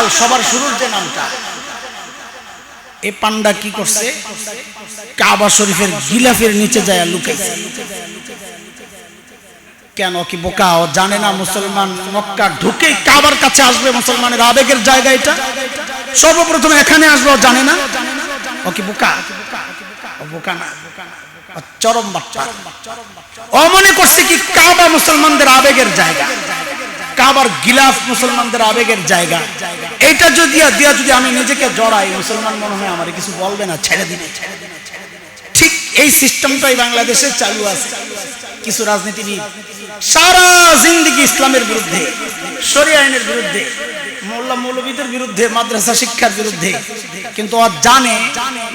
সকাল সবার শুরুর যে নামটা, এই পান্ডা কি করছে, কাবা শরীফের গিলাফের নিচে যায় লুকাইছে। কেন? কি বোকা? ও জানে না মুসলমান মক্কা ঢুকেই কাবার কাছে আসবে, মুসলমানের আবেগের জায়গা এটা, সর্বপ্রথম এখানে আসবে, ও জানে না? ও কি বোকা? ও বোকা না, চরম বাট্টা। ও মনে করছে কি কাবা মুসলমানদের আবেগের জায়গা, কাবার গিলাফ মুসলমানদের আবেগের জায়গা, এইটা যদি আমি নিজেকে জড়াই, মুসলমান মনে হয় আমার কিছু বলবে না, ছেড়ে দিবে। ঠিক এই সিস্টেমটাই বাংলাদেশে চালু আছে। কিছু রাজনীতিবিদ সারা জিন্দেগি ইসলামের বিরুদ্ধে, শরিয়া আইনের বিরুদ্ধে, মোল্লা মৌলবীদের বিরুদ্ধে, মাদ্রাসা শিক্ষার বিরুদ্ধে, কিন্তু ও জানে,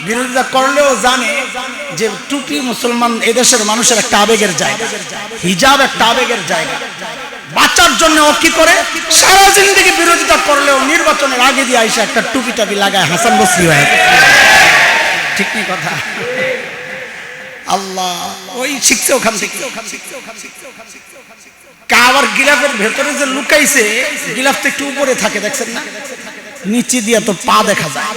বিরোধিতা করলেও জানে যে টুপি মুসলমান এদেশের মানুষের একটা আবেগের জায়গা, হিজাব একটা আবেগের জায়গা। বাঁচার জন্য ও কি করে, সারা জিন্দেগি বিরোধিতা করলেও নির্বাচনের আগে দিয়ে আইসা একটা টুপি টাপি লাগায় হাসান বসরি হয়। ঠিক নেই কথা? আল্লাহ ওই শিখছে ওখান থেকে। কাবার গিলাফের ভেতরে যে লুকাইছে, গিলাফ তো একটু উপরে থাকে, দেখছেন না? নিচে দিয়ে তো পা দেখা যায়।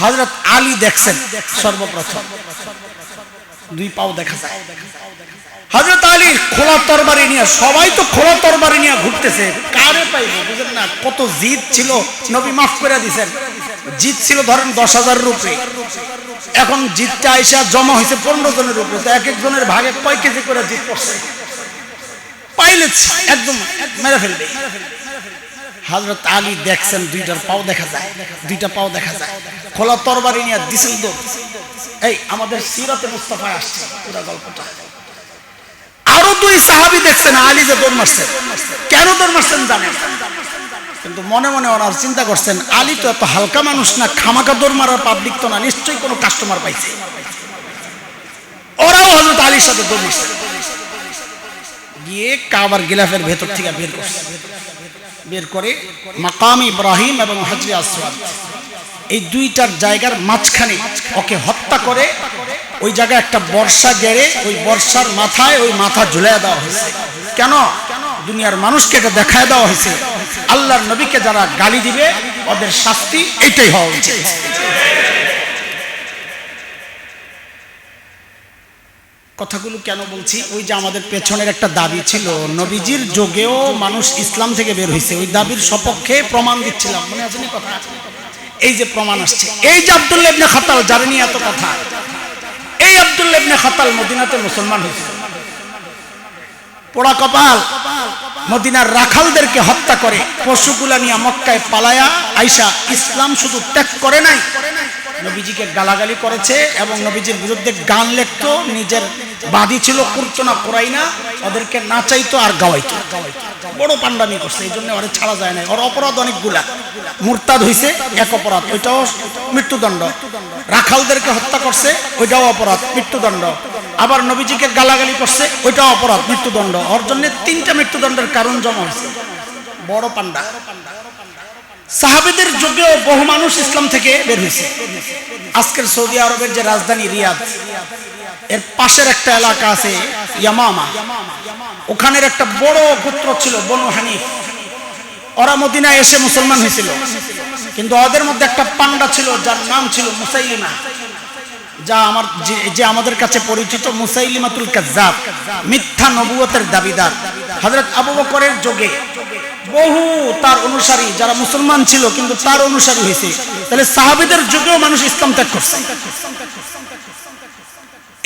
হযরত আলী দেখছেন সর্বপ্রথম, দুই পাও দেখা যায়। হযরত আলী খোলা তরবারি নিয়ে, সবাই তো খোলা তরবারি নিয়ে ঘুরতেছে, কারে পাইবে বুঝেন না? কত জিদ ছিল, নবী মাফ করে দিয়েছেন। জিদ ছিল ধরেন 10,000-এর উপরে, এখন জিদটা আইসা জমা হয়েছে 15 জনের উপরে, তো এক একজনের ভাগে কয় কেজি করে জিদ পড়ছে, পাইলে একদম মেরে ফেলবে। হযরত আলী দেখছেন দুইটার পাও দেখা যায়, দুইটা পাও দেখা যায়, খোলা তরবারি নিয়ে দিছেন দৌড়। এই আমাদের সিরাতে মুস্তাফায় আসছে পুরো গল্পটা। আরো দুই সাহাবী দেখছেন আলী যে দৌড় মারছেন, কেন দৌড় মারছেন জানেন? কিন্তু মনে মনে ওনার চিন্তা করছেন, আলী তো এত হালকা মানুষ না, খামাকা দৌড় মারার পাবলিক তো না, নিশ্চয়ই কোনো কাস্টমার পাইছে। ওরাও হযরত আলীর সাথে দৌড় মারছে, গিয়ে কাবার গিলাফের ভেতর থেকে বের করছে। বের করে মাকাম ইব্রাহিম এবং হাজরে আসওয়াদ, এই দুইটার জায়গার মাঝখানে ওকে হত্যা করে ওই জায়গায় একটা বর্ষা গেড়ে, ওই বর্ষার মাথায় ওই মাথা ঝুলিয়ে দেওয়া হয়েছে। কেন? দুনিয়ার মানুষকে এটা দেখায় দেওয়া হয়েছে, আল্লাহর নবীকে যারা গালি দিবে ওদের শাস্তি এইটাই হওয়া উচিত। কথাগুলো কেন বলছি? ওই যে আমাদের পেছনের একটা দাবি ছিল, নবীজির যুগেও মানুষ ইসলাম থেকে বের হয়েছে, ওই দাবির সপক্ষে প্রমাণ দিচ্ছিলাম, মনে আছে কথা? এই যে প্রমাণ আসছে, এই যে আব্দুল্লাহ ইবনে খাতাল, যার নিয়ে এত কথা, এই আব্দুল্লাহ ইবনে খাতাল মদিনাতে মুসলমান হয়েছে। পোড়া কপাল, মদিনার রাখালদেরকে হত্যা করে পশুগুলা নিয়ে মক্কায় পালায়া আইসা ইসলাম শুধু ত্যাগ করে নাই, নবীজিকে গালাগালি করেছে এবং নবীজির বিরুদ্ধে গান লিখতো, নিজের বাদী ছিল করতো না, করাই না, ওদেরকে নাচাইতো আর গাওয়াইতো, বড় পান্ডামি করছে। এই জন্য ওরা ছাড়া যায় না, ওর অপরাধ অনেকগুলা। মুরতাদ হইছে এক অপরাধ, ওইটাও মৃত্যুদণ্ড। রাখালদেরকে হত্যা করছে, ওইটাও অপরাধ, মৃত্যুদণ্ড। আবার নবীজিকে গালাগালি করছে, ওইটাও অপরাধ, মৃত্যুদণ্ড। ওর জন্য 3টা মৃত্যুদণ্ডের কারণ জমা হয়েছে, বড় পান্ডা। সাহাবীদের যুগেও বহু মানুষ ইসলাম থেকে বের হয়েছে। আজকের সৌদি আরবের যে রাজধানী রিয়াদ, এর পাশের একটা এলাকা আছে ইয়ামামা, ওখানের একটা বড় গোত্র ছিল বনু হানিফ। ওরা মদিনায় এসে মুসলমান হয়েছিল, কিন্তু ওদের মধ্যে একটা পান্ডা ছিল যার নাম ছিল মুসাইলিমা, যে আমাদের কাছে পরিচিত মুসাইলিমাতুল কাজ্জাব, মিথ্যা নবুয়তের দাবিদার। হযরত আবু বকরের যুগে বহু তার অনুসারী যারা মুসলমান ছিল কিন্তু তার অনুসারী হয়েছে, তাহলে সাহাবীদের যুগেও মানুষ ইসলাম ত্যাগ করছে,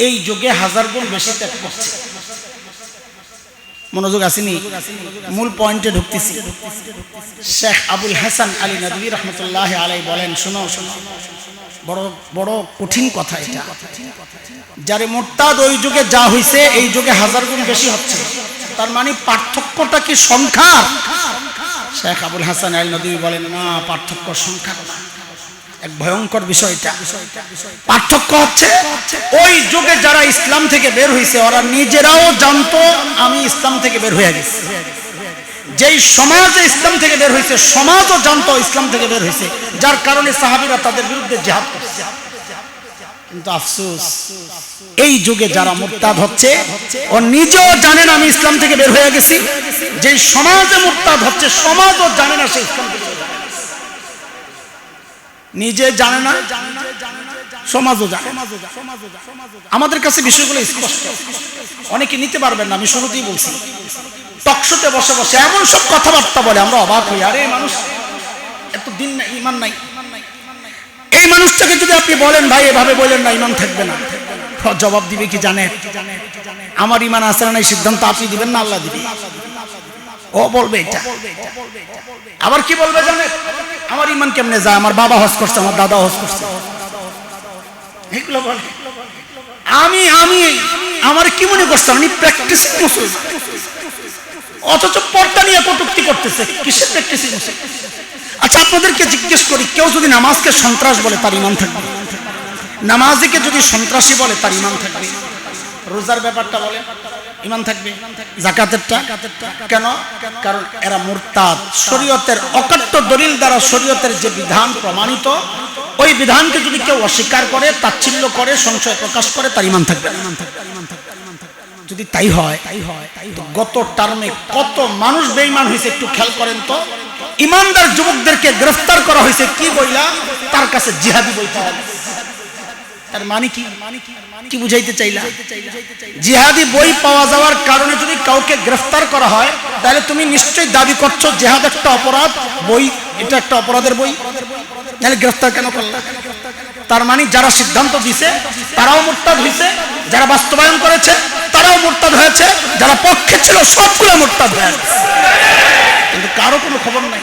এই যুগে 1000 গুণ বেশি ত্যাগ করছে। মনোযোগ আসেনি? মূল পয়েন্টে ঢুকতেছি। শেখ আবুল হাসান আলী নদভী রহমতুল্লাহ আলাইহি বলেন, শোনো শোনো, বড় বড় কঠিন কথা এটা। যারে মুরতাদ ওই যুগে যা হইছে এই যুগে 1000 গুণ বেশি হচ্ছে, তার মানে পার্থক্যটা কি সংখ্যা? শেখ আবুল হাসান আলী নদভী বলেন, না, পার্থক্য সংখ্যা না, এক ভয়ঙ্কর বিষয় এটা। পার্থক্য হচ্ছে ওই যুগে যারা ইসলাম থেকে বের হয়েছে ওরা নিজেরাও জানতো আমি ইসলাম থেকে বের হয়ে গেছি, যেই সমাজে ইসলাম থেকে বের হয়েছে সমাজও জানতো ইসলাম থেকে বের হয়েছে, যার কারণে সাহাবীরা তাদের বিরুদ্ধে জিহাদ করছে। কিন্তু আফসোস এই যুগে যারা মুরতাদ হচ্ছে ও নিজেও জানে না আমি ইসলাম থেকে বের হয়ে গেছি, যে সমাজে মুরতাদ হচ্ছে সমাজও জানে না সে ইসলাম থেকে বের হয়ে গেছে। নিজে জানে না, সমাজও জানে। আমাদের কাছে বিষয়গুলো স্পষ্ট, অনেকে নিতে পারবেন না। আমি শুরুতেই বলছি, টকশোতে বসে বসে এমন সব কথাবার্তা বলে আমরা অবাক হই, আরে মানুষ এত দিন না, ঈমান নাই। এই মানুষটাকে যদি আপনি বলেন ভাই এভাবে বলেন না, ঈমান থাকবে না, জবাব দিবে কি জানেন? আমার ঈমান আছে না নাই সিদ্ধান্ত আপনি দিবেন না আল্লাহ দিবেন। ও বলবে এটা। আবার কি বলবে জানেন? আমার ঈমান কেমনে যায়, আমার বাবা হজ করছে, আমার দাদা হজ করছে, এগুলো বলে। আমি আমার কি মনে করছে আমি প্র্যাকটিসিং মুসলমান, অথচ পর্দা নিয়ে কটূক্তি করতেছে। কিসের প্র্যাকটিসিং মুসলমান? আচ্ছা আপনাদেরকে জিজ্ঞেস করি, কেউ যদি নামাজকে সন্ত্রাস বলে তার ঈমান থাকবে? নামাজিকে যদি সন্ত্রাসী বলে তার ঈমান থাকবে? রোজার ব্যাপারটা বলে ঈমান থাকবে? যাকাতেরটা কেন? কারণ এরা মুরতাদ। শরীয়তের অকাট্য দলিল দ্বারা শরীয়তের যে বিধান প্রমাণিত, ওই বিধানকে যদি কেউ অস্বীকার করে, তাচ্ছিল্য করে, সংশয় প্রকাশ করে, তার ঈমান থাকবে। যদি তাই হয়, গত টার্মে কত মানুষ বেঈমান হয়েছে একটু খেয়াল করেন তো। ইমানদার যুবকদেরকে গ্রেফতার করা হয়েছে কি বইলা? তার কাছে জিহাদি বই পাওয়া গেছে। তার মানে কি বুঝাইতে চাইলা? জিহাদি বই পাওয়া যাওয়ার কারণে যদি কাউকে গ্রেফতার করা হয়, তাহলে তুমি নিশ্চয়ই দাবি করছো জিহাদ একটা অপরাধ, বই এটা একটা অপরাধের বই, তাহলে গ্রেফতার কেন করলা? তার মানে যারা সিদ্ধান্ত দিছে তারাও মুরতাদ হয়েছে, যারা বাস্তবায়ন করেছে তারাও মুরতাদ হয়েছে, যারা পক্ষে ছিল সবগুলো মুরতাদ হয়েছে, কিন্তু কারো কোনো খবর নাই।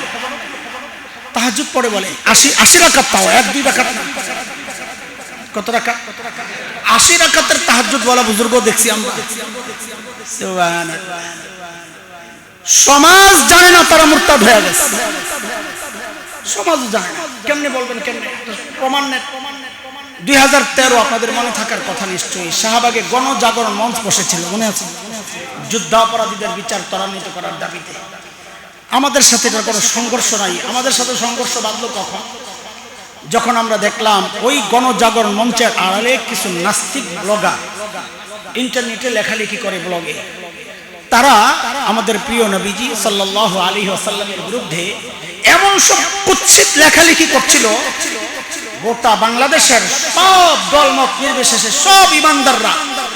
তাহাজ্জুদ পড়ে বলে 80 রাকাত, তাও 1-2 রাকাত না। কত রাকাত? 80 রাকাতের তাহাজ্জুদ বলা বুজুর্গ দেখছি আমরা। সমাজ জানে না তারা মুরতাদ হয়ে গেছে, সমাজ জানে না। কেমনে বলবেন? কেমনে প্রমাণ নেই? 2013 আপনাদের মনে থাকার কথা নিশ্চয়ই, শাহবাগে গণজাগরণ মঞ্চ বসেছিল, মনে আছে? যুদ্ধাপরাধীদের বিচার ত্বরান্বিত করার দাবিতে। আমাদের সাথে এটার কোনো সংঘর্ষ নাই। আমাদের সাথে সংঘর্ষ বাঁধলো কখন? যখন আমরা দেখলাম ওই গণজাগরণ মঞ্চের আড়ালে কিছু নাস্তিক ব্লগার ইন্টারনেটে লেখালেখি করে, ব্লগে তারা আমাদের প্রিয় নবীজি সাল্লাল্লাহু আলাইহি ওয়াসাল্লামের বিরুদ্ধে এমন সব কুৎসিত লেখালেখি করছিল, গোটা বাংলাদেশের সব দলমত নির্বিশেষে সব ইমানদাররা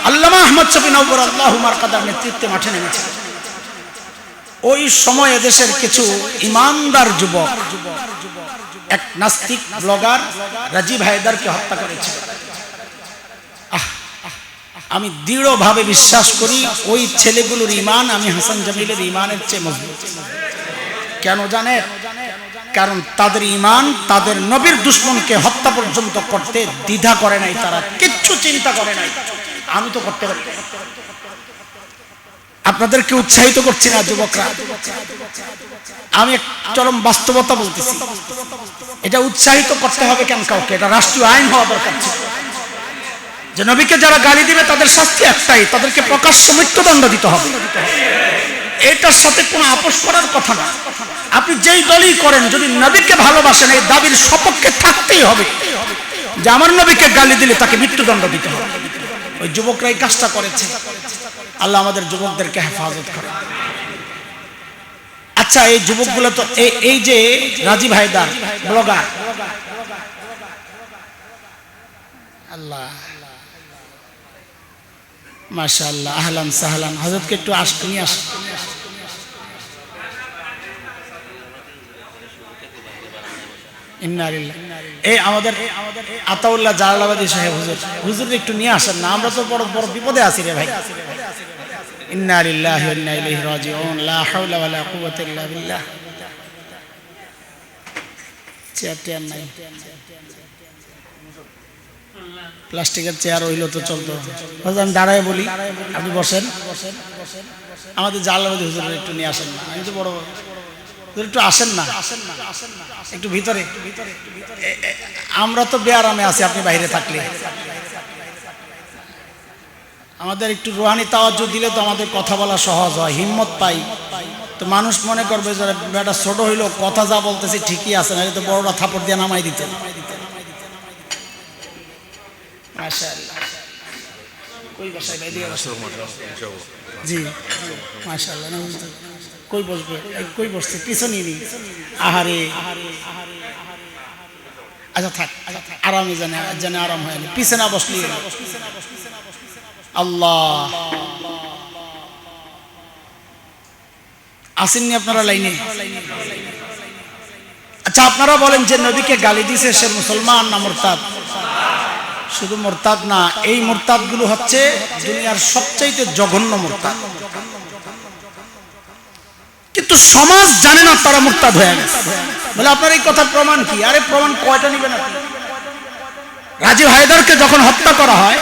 আল্লামা আহমদ শফি নওবর আল্লাহু মারকাদার নেতৃত্বে মাঠে নেমেছে। ওই সময়ে দেশের কিছু ইমানদার যুবক এক নাস্তিক ব্লগার রাজীব হায়দারকে হত্যা করেছে। আমি দৃঢ়ভাবে বিশ্বাস করি ওই ছেলেগুলোর ঈমান আমি হাসান জামিলের ঈমানের চেয়ে মজবুত। কেন জানেন? কারণ তাদের ঈমান তাদের নবীর দুশমনকে হত্যা পর্যন্ত করতে দ্বিধা করে নাই, তারা কিচ্ছু চিন্তা করে নাই। আমি তো করতে পারি। আপনাদেরকে উৎসাহিত করছি না যুবকরা, আমি চরম বাস্তবতা বলতেছি। এটা উৎসাহিত করতে হবে কেন কাউকে? এটা রাষ্ট্রীয় আইন হওয়া দরকার ছিল যে নবীকে যারা গালি দিবে তাদের শাস্তি একটাই, তাদেরকে প্রকাশ্য মৃত্যুদণ্ড দিতে হবে। এটার সাথে কোনো আপোষ করার কথা না। আপনি যেই দলই করেন, যদি নবীকে ভালোবাসেন এই দাবির সপক্ষে থাকতেই হবে যে আমার নবীকে গালি দিলে তাকে মৃত্যুদণ্ড দিতে হবে। ওই যুবকরা এই কাজটা করেছে। আল্লাহ আমাদের যুবকদেরকে হেফাজত করে। আচ্ছা এই যুবকগুলো তো এই যে রাজীব হায়দার ব্লগার, আল্লাহ মাশাআল্লাহ, আহলান সাহলান, হযরতকে একটু নিয়ে আসুন। এই আমাদের আতাউল্লাহ জালালাবাদী সাহেব হুজুর একটু নিয়ে আসেন না, আমরা তো বড় বড় বিপদে আছি রে ভাই। ইন্না লিল্লাহি ওয়া ইন্না ইলাইহি রাজিউন, লা হাওলা ওয়া লা কুওয়াতা ইল্লা বিল্লাহ। চেয়ার নাই, প্লাস্টিকের চেয়ার হইলো তো চলতো। আমি দাঁড়ায় বলি, আপনি বসেন। আমাদের জালালাবাদী হুজুর একটু নিয়ে আসেন না, আমি তো বড় একটু আসেন না, একটু ভিতরে। আমরা তো বেআরামে আছি, আপনি বাইরে থাকলে আমাদের একটু রুহানি তাওয়াজ্জুহ দিলে তো আমাদের কথা বলা সহজ হয়, হিম্মত পাই। তো মানুষ মনে করবে যে বেটা ছোট হইলো, কথা যা বলতেছি ঠিকই আছে, না তো বড়রা থাপড় দিয়ে নামাই দিতেন। মাশাআল্লাহ। কই বসাই ভাই দিয়ে বসো। জি মাশাআল্লাহ। কই বসবে? কই বসছে? পিছনে নি। আহারে আচ্ছা থাক, আরামে জানে আরাম হয় না, পিছনে না বসলি। আল্লাহ আসেননি আপনারা লাইনে? আচ্ছা আপনারা বলেন যে নবীকে গালি দিছে সে মুসলমান না মুরতাদ? শুধু মুরতাদ না, এই মুরতাদ গুলো হচ্ছে দুনিয়ার সবচাইতে জঘন্য মুরতাদ। কিন্তু সমাজ জানে না তারা মুরতাদ হয়ে গেছে। বলে আপনার এই কথা প্রমাণ কি? আরে প্রমাণ কয়টা নেবেন আপনি? রাজীব হায়দারকে যখন হত্যা করা হয়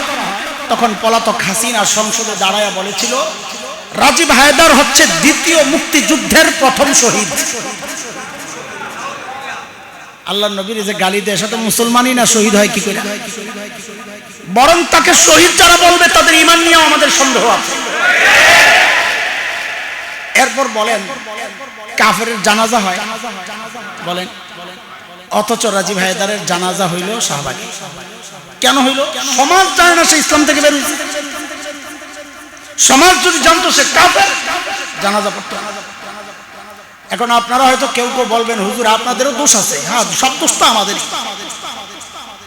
তখন পলাতক হাসিনা সংসদে দাঁড়ায়া বলেছিল রাজীব হায়দার হচ্ছে দ্বিতীয় মুক্তিযুদ্ধের প্রথম শহীদ। আল্লাহর নবীর যে গালি দেয় সেটা মুসলমানই না, শহীদ হয় কি করে? বরং তাকে শহীদ যারা বলবে তাদের ঈমান নিয়েও আমাদের সন্দেহ আছে। এরপর বলেন কাফেরের জানাজা হয় বলেন, অথচ রাজীব হায়দারের জানাজা হইল শাহবাগে। কেন হইল? সমাজ জানে না সে ইসলাম থেকে বের হয়েছে। সমাজ যদি জানতো সে কাফের, জানাজা পড়তো। এখন আপনারা হয়তো কেউ কেউ বলবেন হুজুর আপনাদেরও দোষ আছে। হ্যাঁ, সব দোষ তো আমাদের।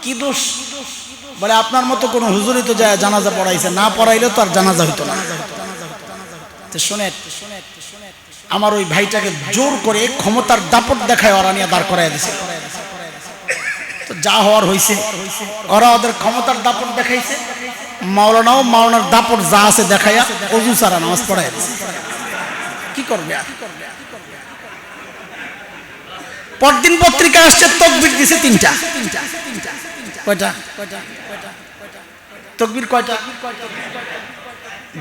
কি দোষ? বলে আপনার মতো কোন হুজুরই তো যায় জানাজা পড়াইছে, না পড়াইলে তো আর জানাজা হইতো না। শোনেন, আমার ওই ভাইটাকে জোর করে ক্ষমতার দাপট দেখায় ওরা নিয়ে দাঁড় করাই দিছে। তো যা হওয়ার হইছে, ওরা ওদের ক্ষমতার দাপট দেখাইছে, মাওলানাও মাওলানার দাপট যা আছে দেখাইয়া অজু ছাড়া নামাজ পড়াই দিছে। কি করবে? পরদিন পত্রিকা আসছে তকবীর দিছে তিনটা। কয়টা তকবীর? কয়টা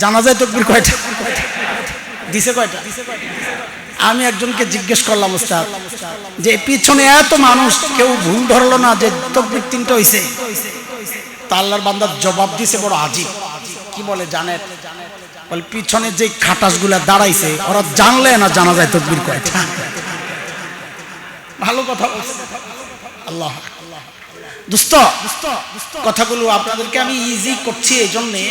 জানাজায় তকবীর? কয়টা দিছে? কয়টা? আমি একজনকে জিজ্ঞেস করলাম ওস্তাদ যে পিছনে এত মানুষ কেউ ভুল ধরলো না যে তকবীর তিনটা হইছে? তা আল্লাহর বান্দা জবাব দিছে বড় আজীব। কি বলে জানেন? বলে পিছনে যে খাটাসগুলা দাঁড়াইছে ওরা জানলে না জানাজায় তকবীর কয়টা। ভালো কথা বলছে। আল্লাহ দোস্ত, কথাগুলো আপনাদেরকে আমি ইজি করছি এই জন্যে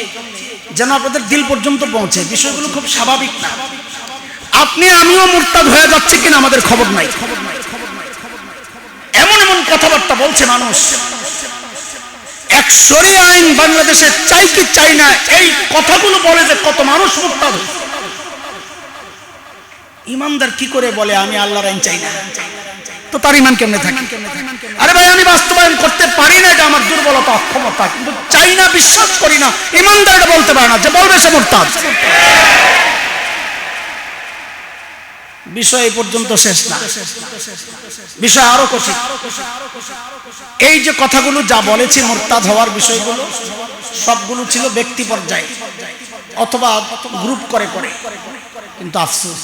যেন আপনাদের দিল পর্যন্ত পৌঁছে। বিষয়গুলো খুব স্বাভাবিক না। আপনি আমিও মুরতাদ হয়ে যাচ্ছি কিনা আমাদের খবর নাই। এমন এমন কথাবার্তা বলছে মানুষ, এক শরিয়া আইন বাংলাদেশে চাই কি চাই না, এই কথাগুলো বলে যে কত মানুষ মুরতাদ হয়েছে। ইমানদার কি করে বলে আমি আল্লাহর আইন চাই না? তো তার ঈমান কেমনে থাকে? আরে ভাই আমি বাস্তবায়ন করতে পারি না, এটা আমার দুর্বলতা, অক্ষমতা, কিন্তু চাই না, বিশ্বাস করি না। ঈমানদার এটা বলতে পারে না, যে বলবে সে মুরতাদ। বিষয় এই পর্যন্ত শেষ না, বিষয় আরো কঠিন। এই যে কথাগুলো যা বলেছি মুরতাদ হওয়ার বিষয়গুলো সবগুলো ছিল ব্যক্তি পর্যায়ে অথবা গ্রুপ করে করে, কিন্তু আফসোস